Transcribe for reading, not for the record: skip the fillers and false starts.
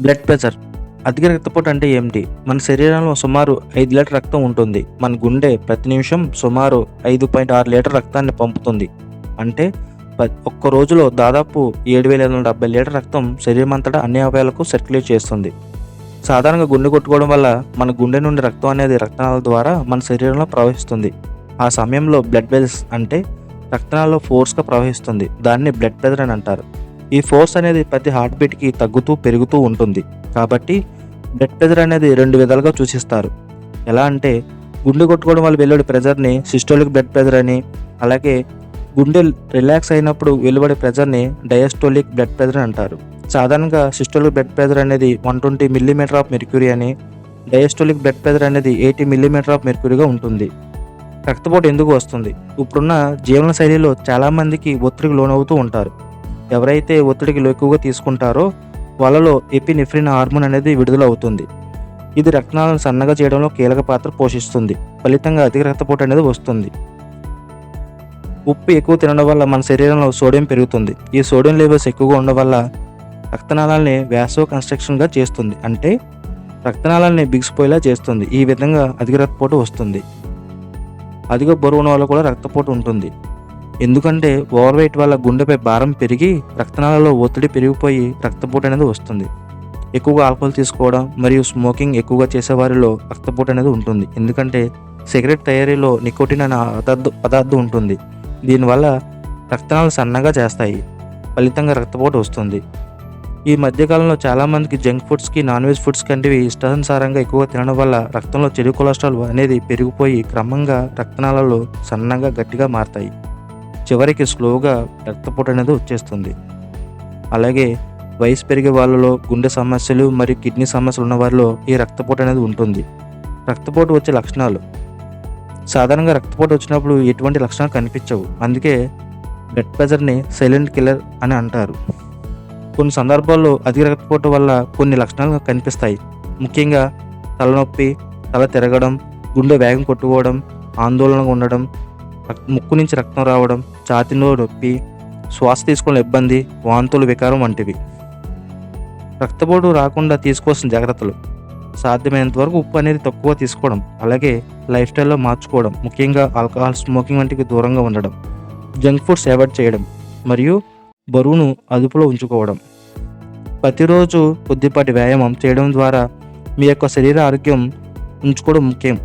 Blood pressure. అధిక రక్తపోటు అంటే ఏమిటి? మన శరీరంలో సుమారు 5 లీటర్ రక్తం ఉంటుంది. మన గుండె ప్రతి నిమిషం సుమారు 5.6 లీటర్ రక్తాన్ని పంపుతుంది. అంటే ఒక్క రోజులో దాదాపు 7,570 లీటర్ రక్తం శరీరమంతటా అన్ని అవయవాలకు సర్క్యులేట్ చేస్తుంది. సాధారణంగా గుండె కొట్టుకోవడం వల్ల మన గుండె నుండి రక్తం అనేది రక్తనాళాల ద్వారా మన శరీరంలో ప్రవహిస్తుంది. ఆ సమయంలో బ్లడ్ వెల్స్ అంటే రక్తనాళాల్లో ఫోర్స్గా ప్రవహిస్తుంది. దాన్ని బ్లడ్ ప్రెషర్ అని అంటారు. ఈ ఫోర్స్ అనేది ప్రతి హార్ట్ బీట్కి తగ్గుతూ పెరుగుతూ ఉంటుంది. కాబట్టి బ్లడ్ ప్రెషర్ అనేది 2 విధాలుగా సూచిస్తారు. ఎలా అంటే గుండె కొట్టుకోవడం వల్ల వెలువడే ప్రెషర్ని సిస్టోలిక్ బ్లడ్ ప్రెషర్ అని, అలాగే గుండె రిలాక్స్ అయినప్పుడు వెలువడే ప్రెషర్ని డయాస్టోలిక్ బ్లడ్ ప్రెషర్ అని అంటారు. సాధారణంగా సిస్టోలిక్ బ్లడ్ ప్రెషర్ అనేది 120 మిల్లీమీటర్ ఆఫ్ మెర్క్యూరీ అని, డయాస్టోలిక్ బ్లడ్ ప్రెషర్ అనేది 80 మిల్లీమీటర్ ఆఫ్ మెర్క్యూరీగా ఉంటుంది. రక్తపోటు ఎందుకు వస్తుంది? ఇప్పుడున్న జీవన శైలిలో చాలామందికి ఒత్తిడికి లోనవుతూ ఉంటారు. ఎవరైతే ఒత్తిడికి ఎక్కువగా తీసుకుంటారో వాళ్ళలో ఎపినెఫ్రిన్ హార్మోన్ అనేది విడుదల అవుతుంది. ఇది రక్తనాళాలను సన్నగా చేయడంలో కీలక పాత్ర పోషిస్తుంది. ఫలితంగా అధిక రక్తపోటు అనేది వస్తుంది. ఉప్పు ఎక్కువ తినడం వల్ల మన శరీరంలో సోడియం పెరుగుతుంది. ఈ సోడియం లెవెల్స్ ఎక్కువగా ఉండడం వల్ల రక్తనాళాలని వ్యాసో కన్స్ట్రక్షన్గా చేస్తుంది. అంటే రక్తనాళాలని బిగిసిపోయేలా చేస్తుంది. ఈ విధంగా అధిక రక్తపోటు వస్తుంది. అధిక బరువు ఉన్న వల్ల కూడా రక్తపోటు ఉంటుంది. ఎందుకంటే ఓవర్ వెయిట్ వల్ల గుండెపై భారం పెరిగి రక్తనాళాల్లో ఒత్తిడి పెరిగిపోయి రక్తపోటు అనేది వస్తుంది. ఎక్కువగా ఆల్కహాల్ తీసుకోవడం మరియు స్మోకింగ్ ఎక్కువగా చేసేవారిలో రక్తపోటు అనేది ఉంటుంది. ఎందుకంటే సిగరెట్ తయారీలో నికోటిన్ అనే పదార్థం ఉంటుంది. దీనివల్ల రక్తనాళాలు సన్నగా చేస్తాయి. ఫలితంగా రక్తపోటు వస్తుంది. ఈ మధ్యకాలంలో చాలామందికి జంక్ ఫుడ్స్కి, నాన్ వెజ్ ఫుడ్స్ కంటివి ఇష్టానుసారంగా ఎక్కువగా తినడం వల్ల రక్తంలో చెడు కొలెస్ట్రాల్ అనేది పెరిగిపోయి క్రమంగా రక్తనాళాలు సన్నగా గట్టిగా మారతాయి. చివరికి స్లోగా రక్తపోటు అనేది వచ్చేస్తుంది. అలాగే వయసు పెరిగే వాళ్ళలో గుండె సమస్యలు మరియు కిడ్నీ సమస్యలు ఉన్న వారిలో ఈ రక్తపోటు అనేది ఉంటుంది. రక్తపోటు వచ్చే లక్షణాలు. సాధారణంగా రక్తపోటు వచ్చినప్పుడు ఎటువంటి లక్షణాలు కనిపించవు. అందుకే బ్లడ్ ప్రెషర్ని సైలెంట్ కిల్లర్ అని అంటారు. కొన్ని సందర్భాల్లో అధిక రక్తపోటు వల్ల కొన్ని లక్షణాలు కనిపిస్తాయి. ముఖ్యంగా తలనొప్పి, తల తిరగడం, గుండె వేగం కొట్టుకోవడం, ఆందోళనగా ఉండడం, ముక్కు నుంచి రక్తం రావడం, ఛాతీలో నొప్పి, శ్వాస తీసుకోవడం ఇబ్బంది, వాంతులు, వికారం వంటివి. రక్తపోటు రాకుండా తీసుకోవాల్సిన జాగ్రత్తలు. సాధ్యమైనంత వరకు ఉప్పు అనేది తక్కువ తీసుకోవడం, అలాగే లైఫ్ స్టైల్లో మార్చుకోవడం, ముఖ్యంగా ఆల్కహాల్, స్మోకింగ్ వంటివి దూరంగా ఉండడం, జంక్ ఫుడ్స్ అవాయిడ్ చేయడం మరియు బరువును అదుపులో ఉంచుకోవడం. ప్రతిరోజు కొద్దిపాటి వ్యాయామం చేయడం ద్వారా మీ యొక్క శరీర ఆరోగ్యం ఉంచుకోవడం ముఖ్యం.